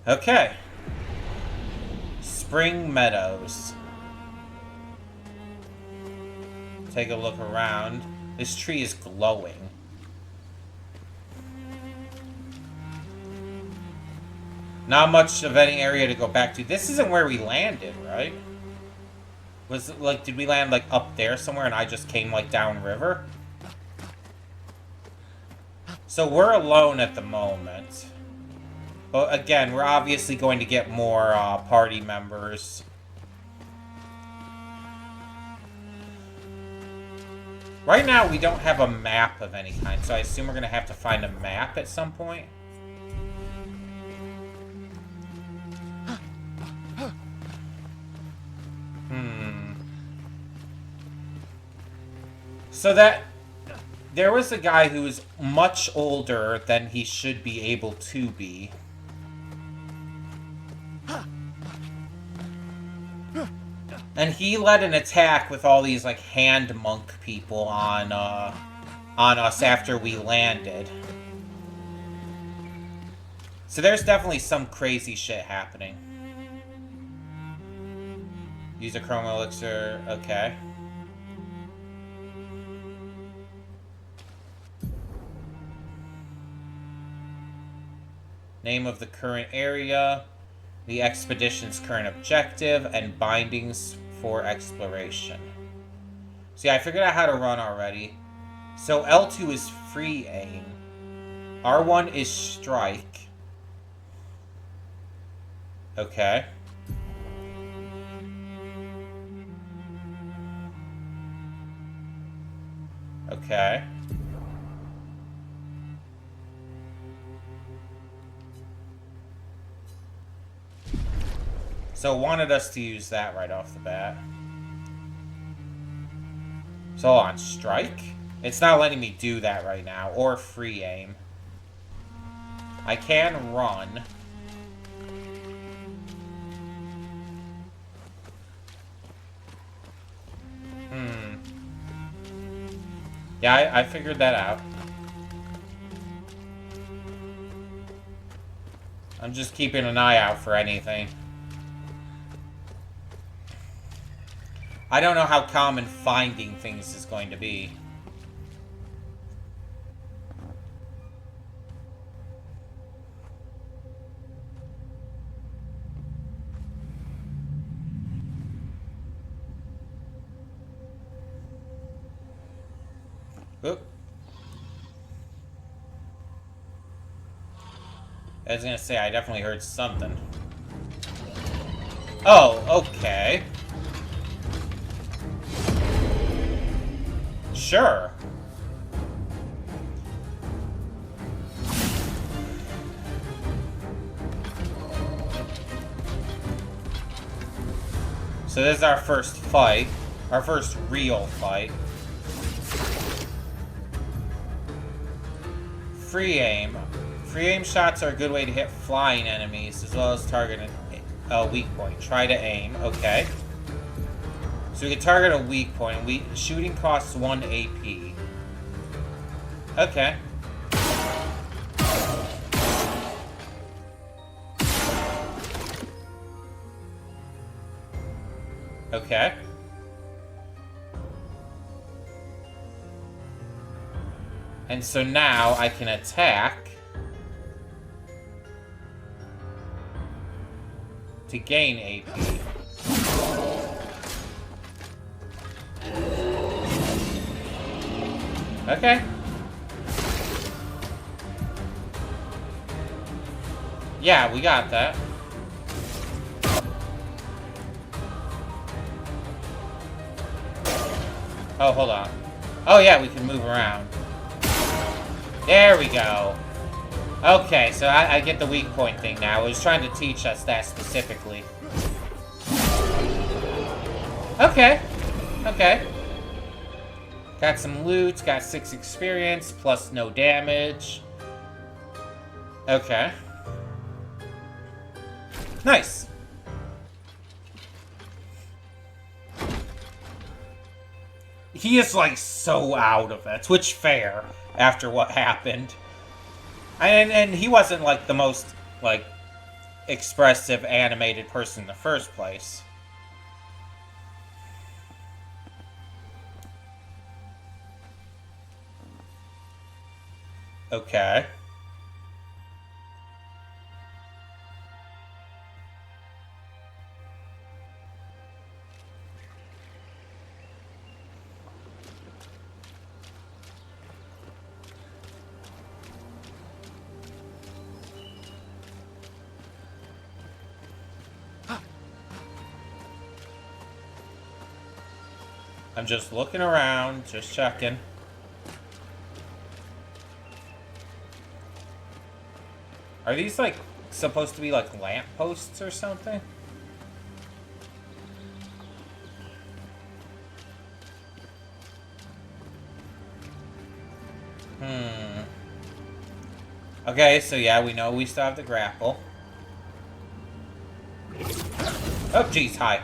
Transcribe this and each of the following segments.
Okay. Spring Meadows. Take a look around. This tree is glowing. Not much of any area to go back to. This isn't where we landed, right? Was it like, did we land like up there somewhere and I just came like downriver? So we're alone at the moment. But again, we're obviously going to get more party members. Right now, we don't have a map of any kind, so I assume we're going to have to find a map at some point. So that... There was a guy who was much older than he should be able to be. And he led an attack with all these, like, hand monk people on us after we landed. So there's definitely some crazy shit happening. Use a chrome elixir, okay. Name of the current area, the expedition's current objective, and bindings for exploration. See, I figured out how to run already. So L2 is free aim. R1 is strike. Okay. Okay. So it wanted us to use that right off the bat. So hold on, strike? It's not letting me do that right now, or free aim. I can run. Yeah, I figured that out. I'm just keeping an eye out for anything. I don't know how common finding things is going to be. Oop. I was gonna say, I definitely heard something. Oh, okay. Sure. So this is our first fight. Our first real fight. Free aim. Free aim shots are a good way to hit flying enemies as well as target a weak point. Try to aim. Okay. So we can target a weak point. Shooting costs 1 AP. Okay. Okay. And so now I can attack to gain AP. Okay. Yeah, we got that. Oh, hold on. Oh, yeah, we can move around. There we go. Okay, so I get the weak point thing now. It was trying to teach us that specifically. Okay. Okay. Got some loot, got 6 experience, plus no damage. Okay. Nice. He is, like, so out of it, which fair, after what happened. And he wasn't, like, the most, like, expressive animated person in the first place. Okay. I'm just looking around, just checking. Are these, like, supposed to be, like, lampposts or something? Okay, so yeah, we know we still have the grapple. Oh, jeez, hi.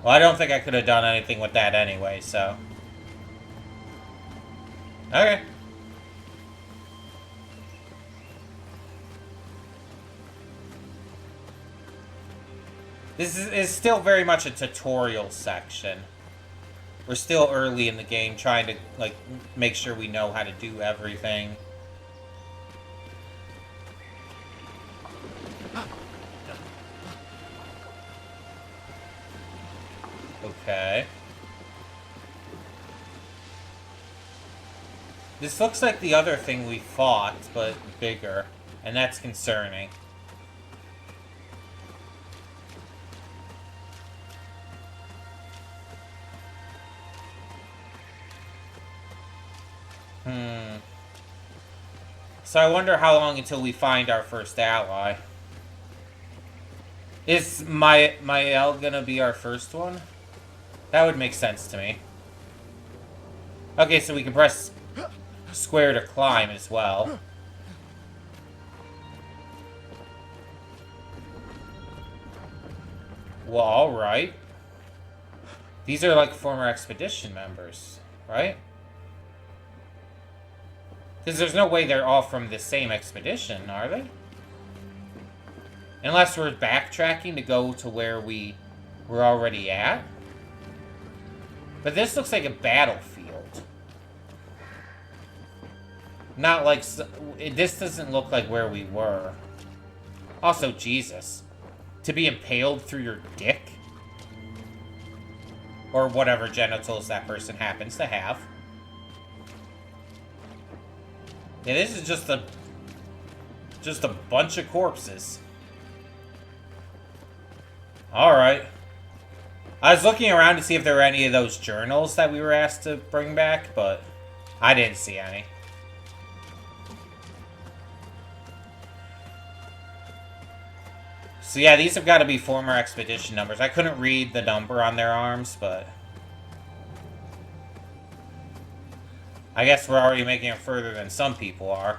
Well, I don't think I could have done anything with that anyway, so... Okay. This is still very much a tutorial section. We're still early in the game, trying to, like, make sure we know how to do everything. Okay. This looks like the other thing we fought, but bigger. And that's concerning. So I wonder how long until we find our first ally. Is Mael gonna be our first one? That would make sense to me. Okay, so we can press square to climb as well. Well, alright. These are like former expedition members, right? Because there's no way they're all from the same expedition, are they? Unless we're backtracking to go to where we were already at. But this looks like a battlefield. Not like... This doesn't look like where we were. Also, Jesus. To be impaled through your dick? Or whatever genitals that person happens to have. Yeah, this is just a bunch of corpses. Alright. I was looking around to see if there were any of those journals that we were asked to bring back, but I didn't see any. So yeah, these have got to be former expedition numbers. I couldn't read the number on their arms, but... I guess we're already making it further than some people are.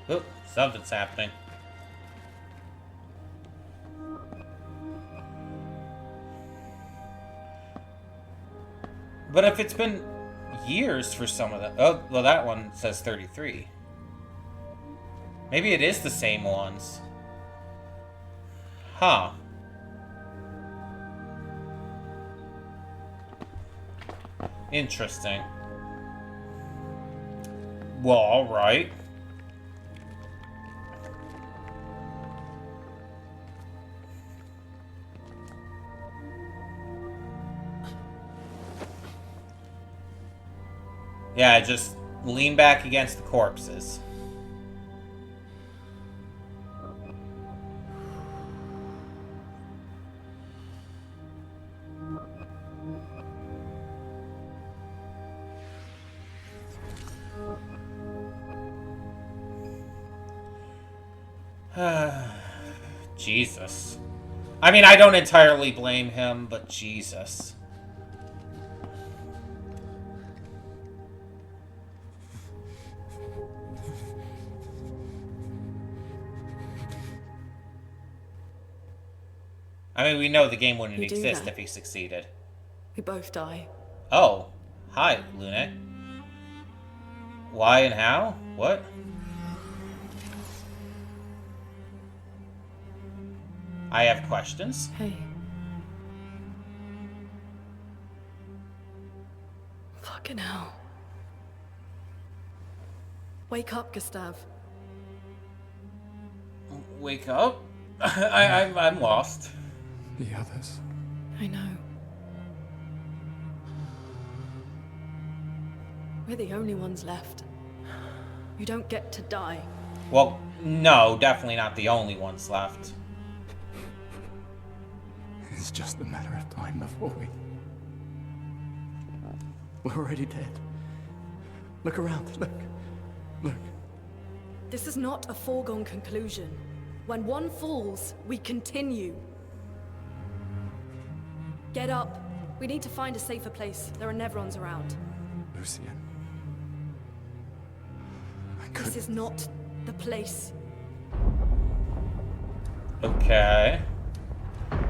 Oop, something's happening. But if it's been years for some of them... Oh, well, that one says 33. Maybe it is the same ones. Huh. Interesting. Well, alright. Yeah, just lean back against the corpses. Jesus. I mean, I don't entirely blame him, but Jesus. I mean, we know the game wouldn't exist if he succeeded. We both die. Oh. Hi, Lune. Why and how? What? I have questions. Hey. Fucking hell. Wake up, Gustav. Wake up? I'm lost. The others. I know. We're the only ones left. You don't get to die. Well, no, definitely not the only ones left. It's just a matter of time before we're already dead. Look around, look. Look. This is not a foregone conclusion. When one falls, we continue. Get up. We need to find a safer place. There are Nevrons around. Lucian. This is not the place. Okay.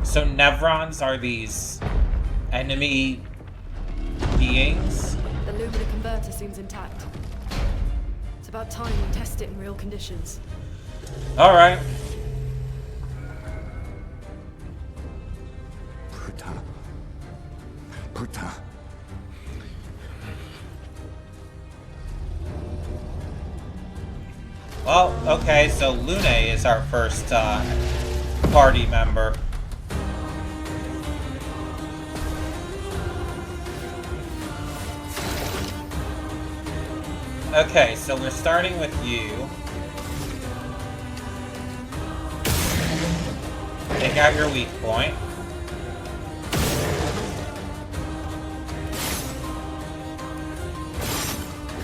So Nevrons are these enemy beings? The Lumina converter seems intact. It's about time we test it in real conditions. Alright. Bruta. Well, okay, so Lune is our first party member. Okay, so we're starting with you. Take out your weak point.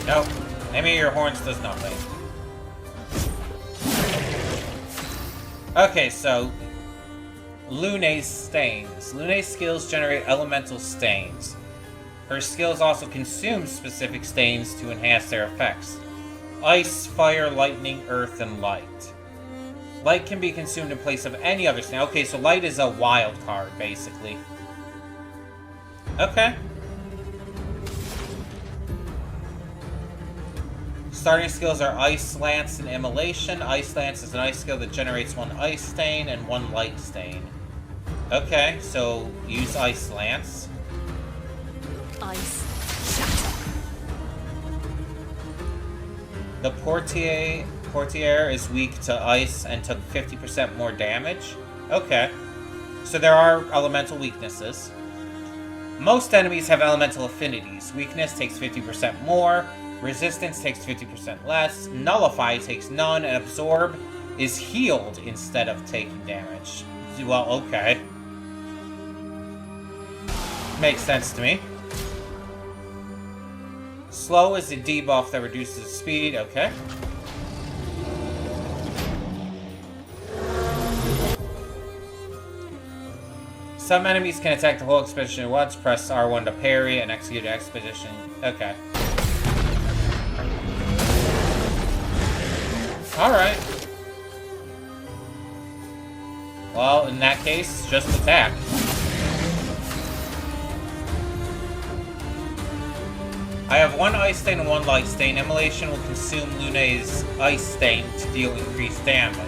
Nope. Aiming your horns does nothing. Okay, so Lune's stains. Lune's skills generate elemental stains. Her skills also consume specific stains to enhance their effects. Ice, fire, lightning, earth, and light. Light can be consumed in place of any other stain. Okay, so light is a wild card, basically. Okay. Starting skills are Ice Lance and Immolation. Ice Lance is an ice skill that generates one ice stain and one light stain. Okay, so use Ice Lance. Ice shatter. The Portier is weak to ice and took 50% more damage. Okay. So there are elemental weaknesses. Most enemies have elemental affinities. Weakness takes 50% more. Resistance takes 50% less. Nullify takes none. And Absorb is healed instead of taking damage. Well, okay. Makes sense to me. Slow is a debuff that reduces speed. Okay. Some enemies can attack the whole expedition at once. Press R1 to parry and execute an expedition. Okay. Alright. Well, in that case, just attack. I have one ice stain and one light stain. Immolation will consume Lune's ice stain to deal increased damage.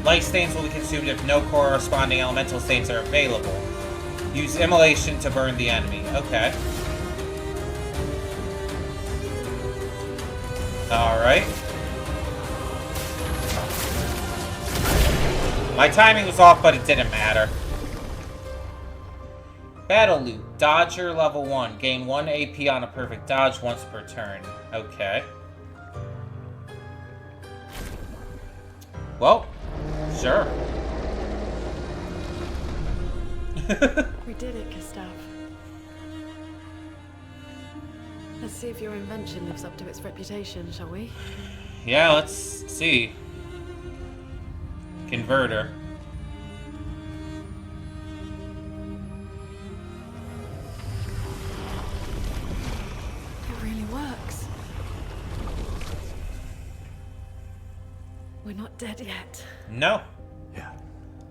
Light stains will be consumed if no corresponding elemental stains are available. Use Immolation to burn the enemy. Okay. Alright. My timing was off, but it didn't matter. Battle Loot. Dodger level 1. Gain 1 AP on a perfect dodge once per turn. Okay. Well, sure. We did it, Gustav. Let's see if your invention lives up to its reputation, shall we? Yeah, let's see. Converter. It really works. We're not dead yet. No. Yeah.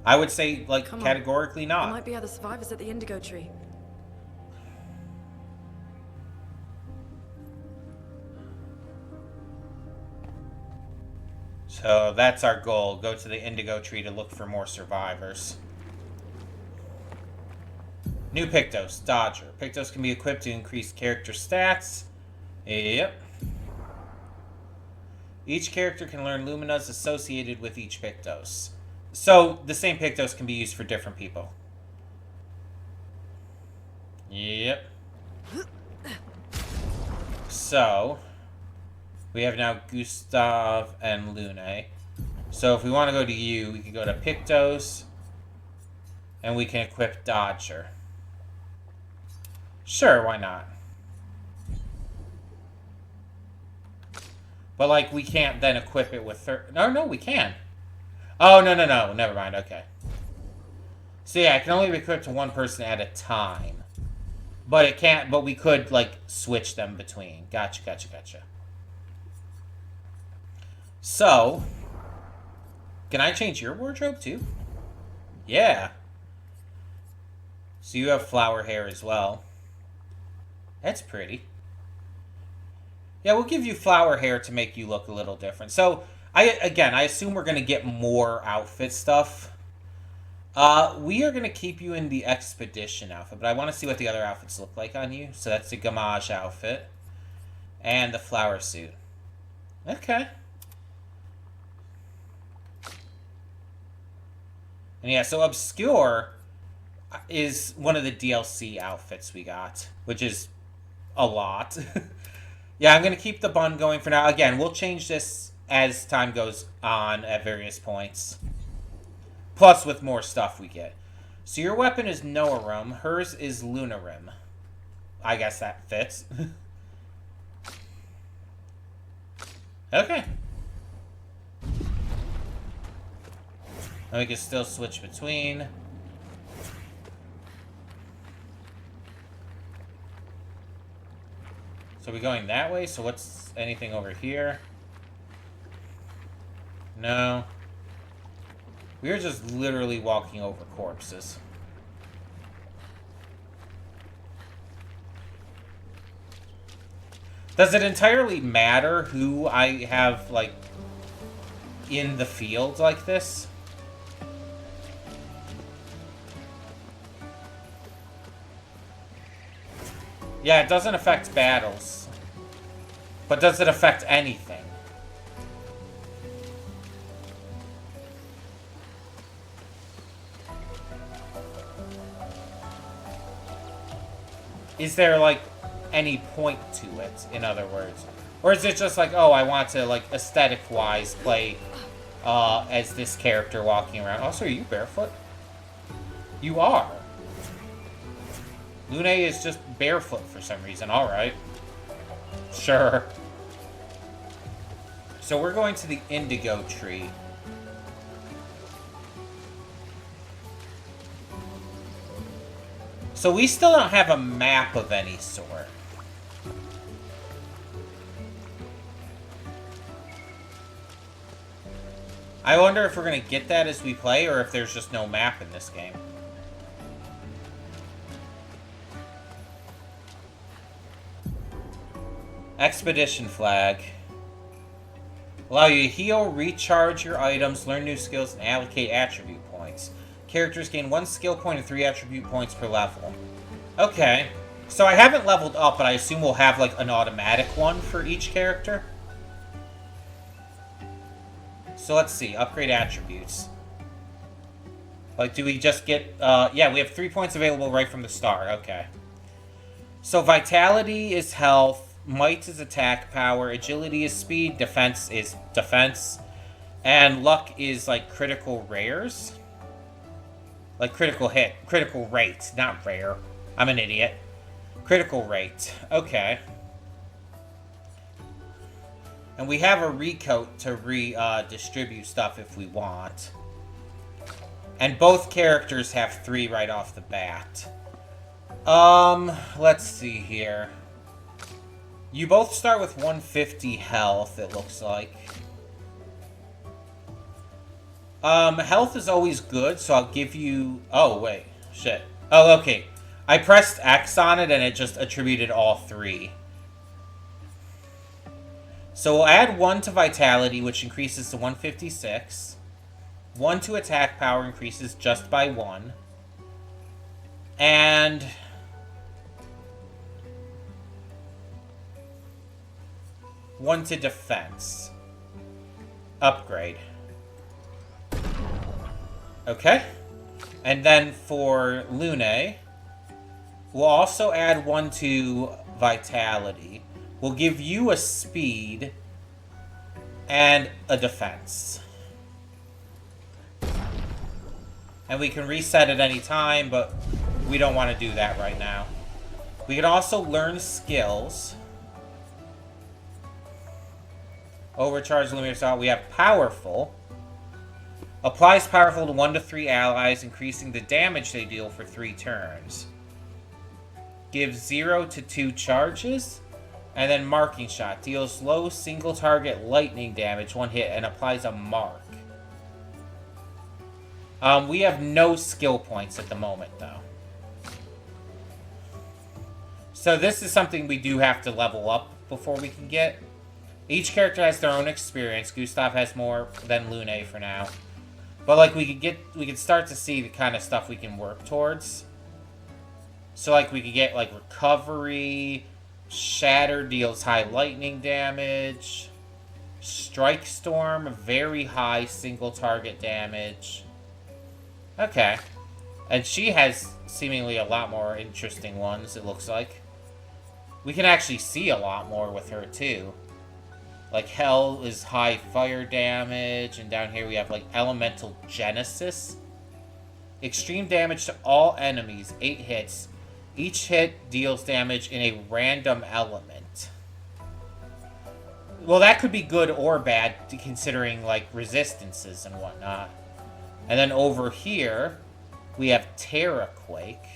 I would say, like, Come on. categorically There not. might be other survivors at the Indigo Tree. So that's our goal. Go to the indigo tree to look for more survivors. New Pictos, Dodger. Pictos can be equipped to increase character stats. Yep. Each character can learn Luminas associated with each Pictos. So the same Pictos can be used for different people. Yep. So we have now Gustav and Lune. So if we want to go to you, we can go to Pictos. And we can equip Dodger. Sure, why not? But, like, we can't then equip it with her. No, we can. Oh, no. Never mind. Okay. So, yeah, it can only be equipped to one person at a time. But it can't, but we could, like, switch them between. Gotcha. So, can I change your wardrobe, too? Yeah. So you have flower hair as well. That's pretty. Yeah, we'll give you flower hair to make you look a little different. So, I assume we're going to get more outfit stuff. We are going to keep you in the expedition outfit, but I want to see what the other outfits look like on you. So that's the Gamage outfit. And the flower suit. Okay. And yeah, so Obscur is one of the DLC outfits we got, which is a lot. Yeah, I'm going to keep the bun going for now. Again, we'll change this as time goes on at various points. Plus with more stuff we get. So your weapon is Noarum. Hers is Lunarim. I guess that fits. Okay. And we can still switch between. So we're going that way? So what's anything over here? No. We're just literally walking over corpses. Does it entirely matter who I have, like, in the field like this? Yeah, it doesn't affect battles. But does it affect anything? Is there, like, any point to it, in other words? Or is it just like, oh, I want to, like, aesthetic-wise play as this character walking around? Also, are you barefoot? You are. Lune is just barefoot for some reason. Alright. Sure. So we're going to the indigo tree. So we still don't have a map of any sort. I wonder if we're going to get that as we play, or if there's just no map in this game. Expedition flag. Allow you to heal, recharge your items, learn new skills, and allocate attribute points. Characters gain 1 skill point and 3 attribute points per level. Okay. So I haven't leveled up, but I assume we'll have, like, an automatic one for each character. So let's see. Upgrade attributes. Like, do we just get... yeah, we have 3 points available right from the start. Okay. So Vitality is health. Might is attack power. Agility is speed. Defense is defense. And luck is, like, critical rares. Like, critical hit. Critical rate. Not rare. I'm an idiot. Critical rate. Okay. And we have a recoat to distribute stuff if we want. And both characters have 3 right off the bat. Let's see here. You both start with 150 health, it looks like. Health is always good, so I'll give you... Oh, wait. Shit. Oh, okay. I pressed X on it, and it just attributed all 3. So we'll add 1 to Vitality, which increases to 156. 1 to Attack Power increases just by 1. And... one to Defense. Upgrade. Okay. And then for Lune, we'll also add 1 to Vitality. We'll give you a Speed and a Defense. And we can reset at any time, but we don't want to do that right now. We can also learn skills. Overcharge Lumiere Assault. We have Powerful. Applies Powerful to 1 to 3 allies, increasing the damage they deal for 3 turns. Gives 0 to 2 charges. And then Marking Shot. Deals low single target lightning damage 1 hit and applies a mark. We have no skill points at the moment, though. So this is something we do have to level up before we can get. Each character has their own experience. Gustav has more than Lune for now. But like we could start to see the kind of stuff we can work towards. So like we could get like Recovery, Shatter deals high lightning damage, Strike Storm, very high single target damage. Okay. And she has seemingly a lot more interesting ones, it looks like. We can actually see a lot more with her too. Like, Hell is high fire damage, and down here we have, like, Elemental Genesis. Extreme damage to all enemies, 8 hits. Each hit deals damage in a random element. Well, that could be good or bad, considering, like, resistances and whatnot. And then over here, we have Terraquake.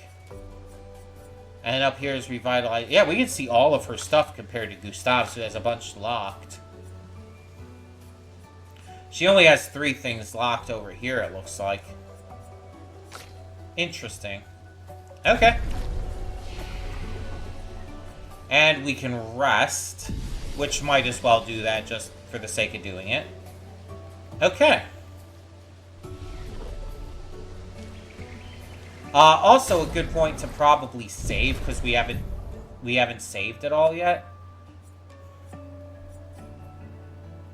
And up here is Revitalize. Yeah, we can see all of her stuff compared to Gustav's, who has a bunch locked. She only has 3 things locked over here, it looks like. Interesting. Okay. And we can rest, which might as well do that just for the sake of doing it. Okay. Also a good point to probably save, because we haven't saved it all yet.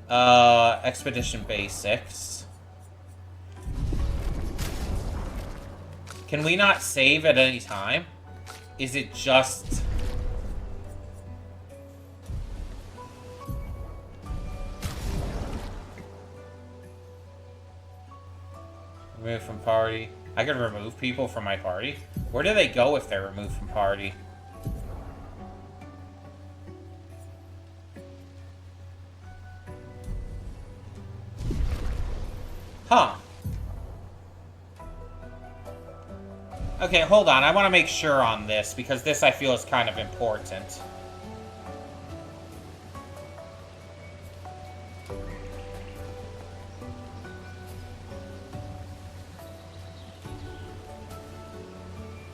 Expedition Basics. Can we not save at any time? Is it just... remove from party. I can remove people from my party. Where do they go if they're removed from party? Huh. Okay, hold on. I want to make sure on this, because this I feel is kind of important.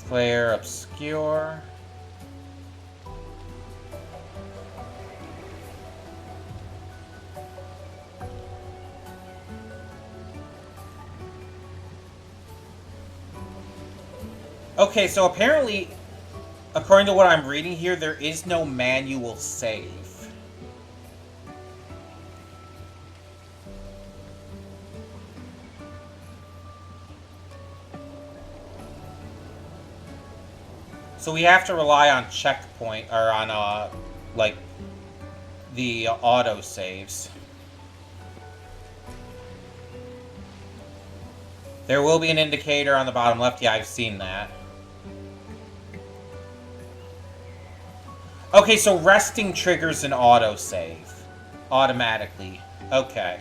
Clair Obscur. Okay, so apparently, according to what I'm reading here, there is no manual save. So we have to rely on checkpoint, or on, like, the auto saves. There will be an indicator on the bottom left. Yeah, I've seen that. Okay, so resting triggers an autosave automatically. Okay.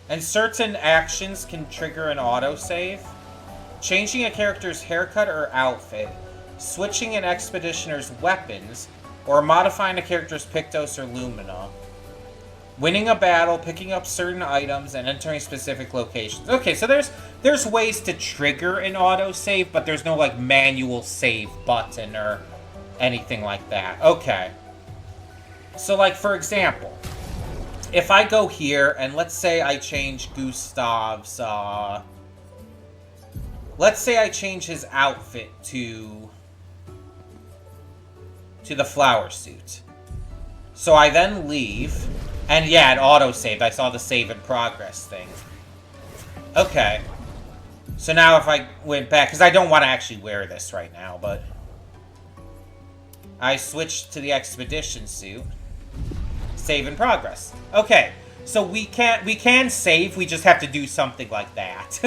And certain actions can trigger an autosave. Changing a character's haircut or outfit, switching an expeditioner's weapons, or modifying a character's Pictos or Lumina. Winning a battle, picking up certain items, and entering specific locations. Okay, so there's ways to trigger an autosave, but there's no, like, manual save button or anything like that. Okay. So, like, for example, if I go here, and let's say I change Gustav's, let's say I change his outfit to the flower suit. So I then leave, and yeah, it auto-saved. I saw the save in progress thing. Okay. So now if I went back, because I don't want to actually wear this right now, but I switched to the expedition suit. Save in progress. Okay. So we can save, we just have to do something like that.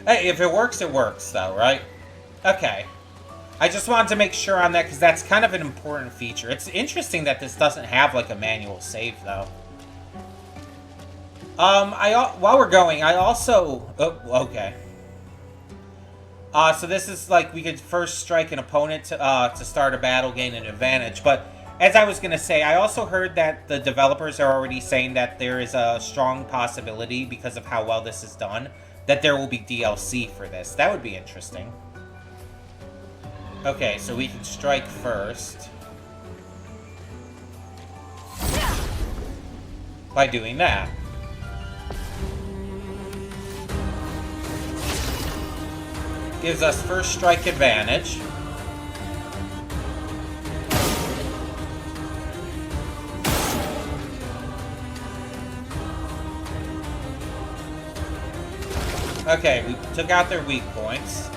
Hey, if it works, though, right? Okay. I just wanted to make sure on that, because that's kind of an important feature. It's interesting that this doesn't have, like, a manual save, though. While we're going, I also... Oh, okay. So this is, like, we could first strike an opponent to start a battle, gain an advantage, but as I was going to say, I also heard that the developers are already saying that there is a strong possibility, because of how well this is done, that there will be DLC for this. That would be interesting. Okay, so we can strike first by doing that. Gives us first strike advantage. Okay, we took out their weak points.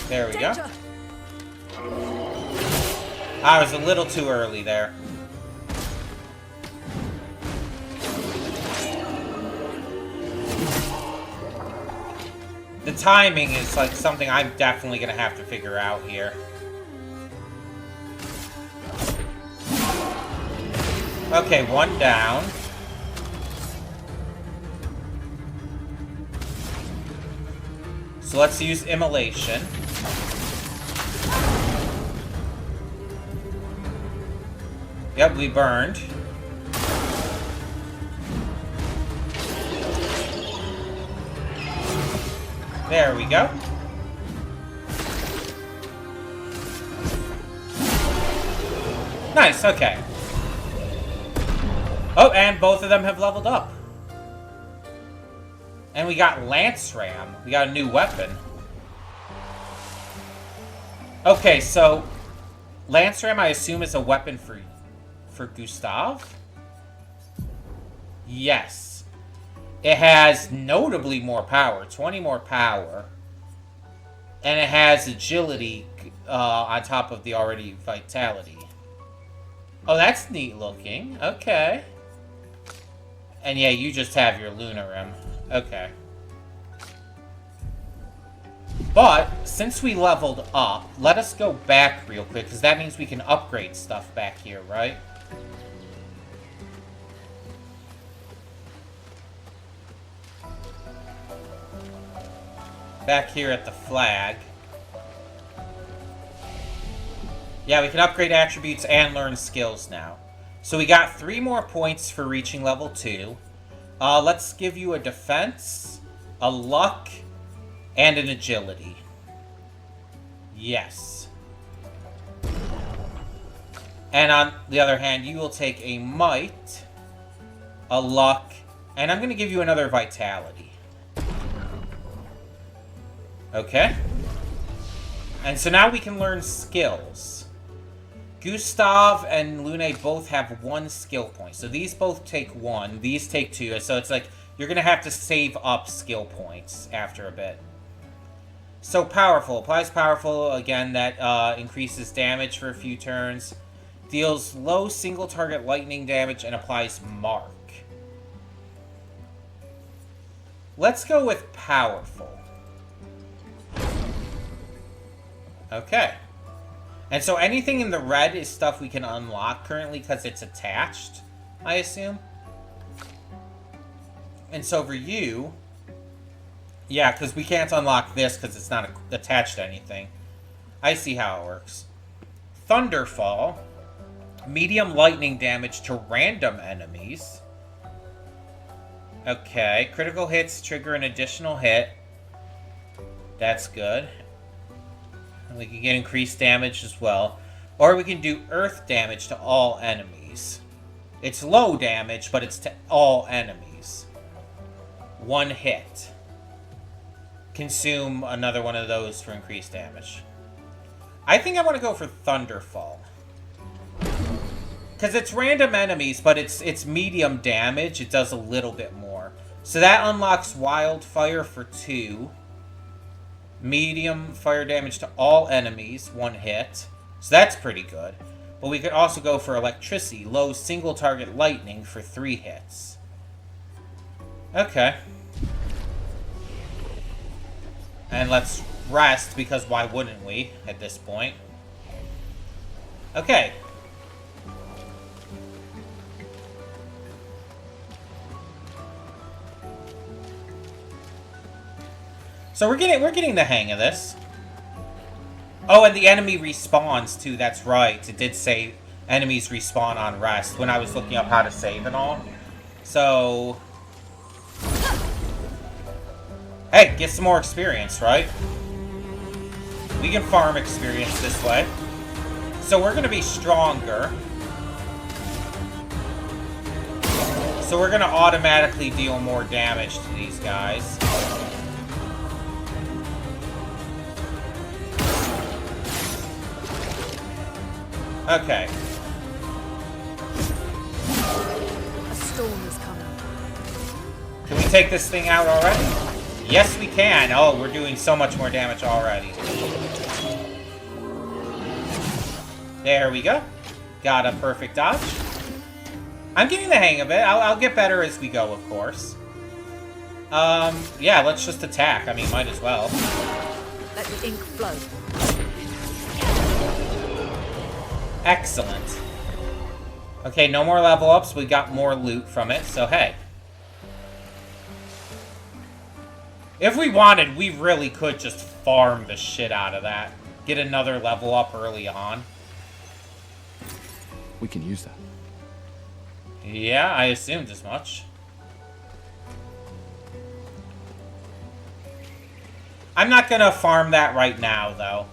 There we go. I was a little too early there. The timing is like something I'm definitely gonna have to figure out here. Okay, one down. So let's use immolation. Yep, we burned. There we go. Nice, okay. Oh, and both of them have leveled up. And we got Lance Ram. We got a new weapon. Okay, so Lance Ram, I assume, is a weapon for Gustav? Yes. It has notably more power, 20 more power. And it has agility on top of the already vitality. Oh, that's neat looking. Okay. And yeah, you just have your Luna Rim. Okay. But, since we leveled up, let us go back real quick, because that means we can upgrade stuff back here, right? Back here at the flag. Yeah, we can upgrade attributes and learn skills now. So we got 3 more points for reaching level 2. Let's give you a defense, a luck, and an agility. Yes. And on the other hand, you will take a might, a luck, and I'm going to give you another vitality. Okay. And so now we can learn skills. Gustav and Lune both have 1 skill point. So these both take 1. These take 2. So it's like you're going to have to save up skill points after a bit. So powerful. Applies powerful. Again, that increases damage for a few turns. Deals low single target lightning damage and applies mark. Let's go with powerful. Okay. And so anything in the red is stuff we can unlock currently because it's attached, I assume. And so for you, Yeah, because we can't unlock this because it's not attached to anything. I see how it works. Thunderfall. Medium lightning damage to random enemies. Okay. Critical hits trigger an additional hit. That's good. And we can get increased damage as well. Or we can do earth damage to all enemies. It's low damage, but it's to all enemies. One hit. Consume another one of those for increased damage. I think I want to go for Thunderfall. Because it's random enemies, but it's medium damage. It does a little bit more. So that unlocks Wildfire for 2. Medium fire damage to all enemies, 1 hit. So that's pretty good. But we could also go for Electricity, low single target lightning for 3 hits. Okay. And let's rest, because why wouldn't we at this point? Okay. So we're getting the hang of this. Oh, and the enemy respawns too, that's right. It did say enemies respawn on rest when I was looking up how to save and all. So... hey, get some more experience, right? We can farm experience this way. So we're going to be stronger. So we're going to automatically deal more damage to these guys. Okay. A storm is coming. Can we take this thing out already? Yes, we can. Oh, we're doing so much more damage already. There we go. Got a perfect dodge. I'm getting the hang of it. I'll get better as we go, of course. Yeah, let's just attack. I mean, might as well. Let the ink flow. Excellent. Okay, no more level ups. We got more loot from it, so hey. If we wanted, we really could just farm the shit out of that. Get another level up early on. We can use that. Yeah, I assumed as much. I'm not gonna farm that right now, though.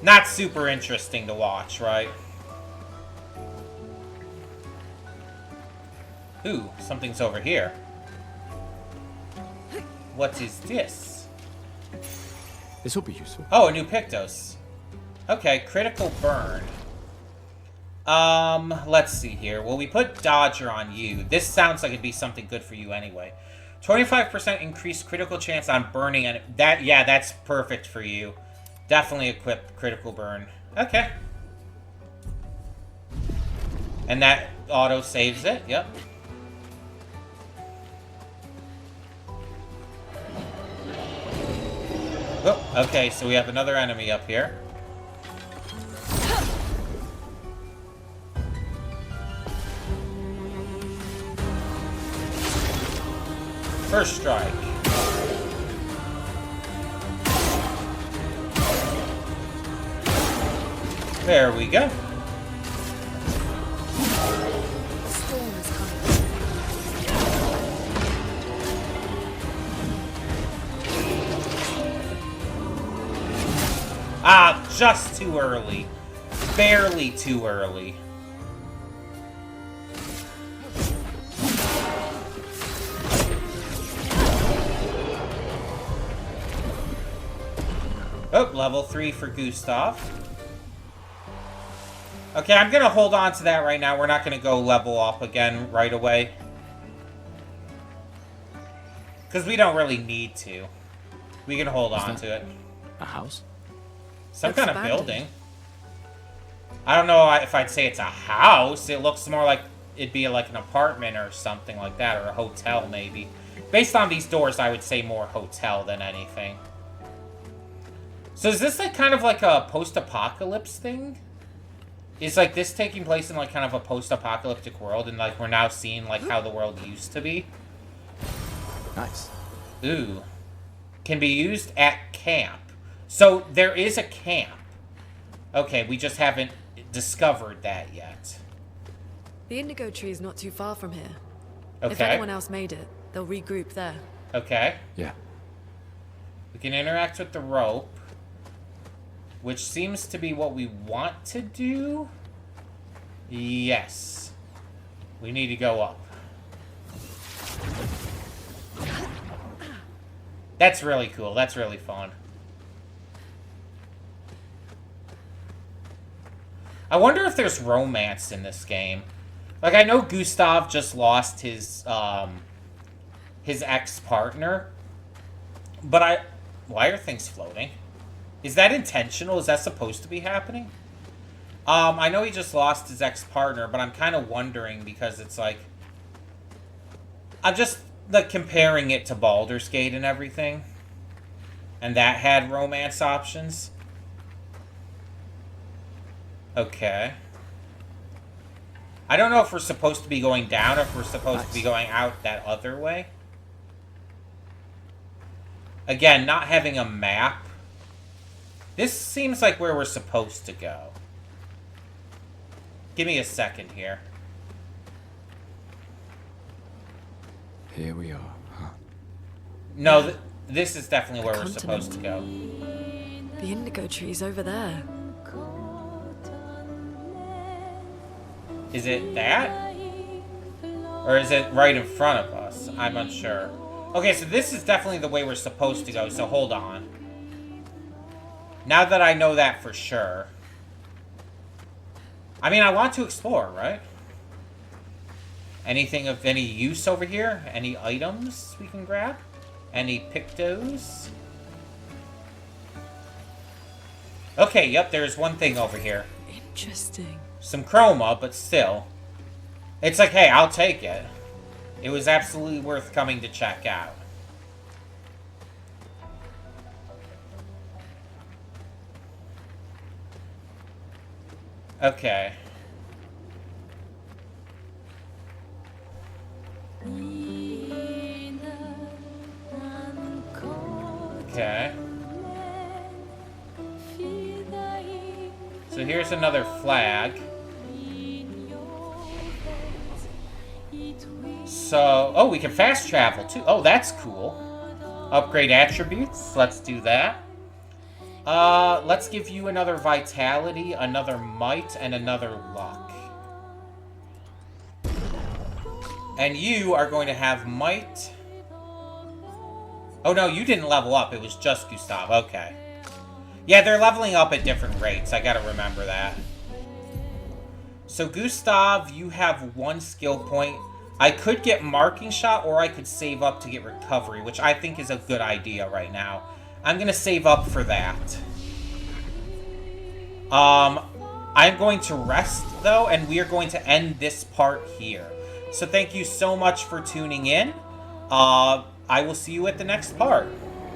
Not super interesting to watch, right? Ooh, something's over here. What is this? This will be useful. Oh, a new Pictos. Okay, critical burn. Let's see here. Well, we put Dodger on you. This sounds like it'd be something good for you anyway. 25% increased critical chance on burning, and yeah, that's perfect for you. Definitely equip critical burn. Okay. And that auto saves it. Yep. Oh, okay, so we have another enemy up here. First strike. There we go. A storm is coming. Ah, just too early. Barely too early. Oh, level 3 for Gustav. Okay, I'm going to hold on to that right now. We're not going to go level up again right away. Because we don't really need to. We can hold on to it. A house? Some kind of building. I don't know if I'd say it's a house. It looks more like it'd be like an apartment or something like that. Or a hotel, maybe. Based on these doors, I would say more hotel than anything. So is this like kind of like a post-apocalypse thing? Is like this taking place in like kind of a post-apocalyptic world, and like we're now seeing like how the world used to be? Nice. Ooh. Can be used at camp. So there is a camp. Okay, we just haven't discovered that yet. The indigo tree is not too far from here. Okay. If anyone else made it, they'll regroup there. Okay. Yeah. We can interact with the rope, which seems to be what we want to do. Yes. We need to go up. That's really cool. That's really fun. I wonder if there's romance in this game. Like, I know Gustav just lost his ex-partner. But why are things floating? Is that intentional? Is that supposed to be happening? I know he just lost his ex-partner, but I'm kind of wondering because it's like... I'm just, like, comparing it to Baldur's Gate and everything. And that had romance options. Okay. I don't know if we're supposed to be going down or if we're supposed to be going out that other way. Again, not having a map. This seems like where we're supposed to go. Give me a second here. Here we are, huh? No, this is definitely where we're supposed to go. The indigo tree's over there. Is it that? Or is it right in front of us? I'm unsure. Okay, so this is definitely the way we're supposed to go, so hold on. Now that I know that for sure. I mean, I want to explore, right? Anything of any use over here? Any items we can grab? Any pictos? Okay, yep, there's one thing over here. Interesting. Some chroma, but still. It's like, hey, I'll take it. It was absolutely worth coming to check out. Okay. Okay. So here's another flag. So, oh, we can fast travel too. Oh, that's cool. Upgrade attributes. Let's do that. Let's give you another vitality, another might, and another luck. And you are going to have might. Oh no, you didn't level up. It was just Gustav. Okay. Yeah, they're leveling up at different rates. I gotta remember that. So Gustav, you have 1 skill point. I could get marking shot, or I could save up to get recovery, which I think is a good idea right now. I'm gonna save up for that. I'm going to rest, though, and we are going to end this part here. So thank you so much for tuning in. I will see you at the next part.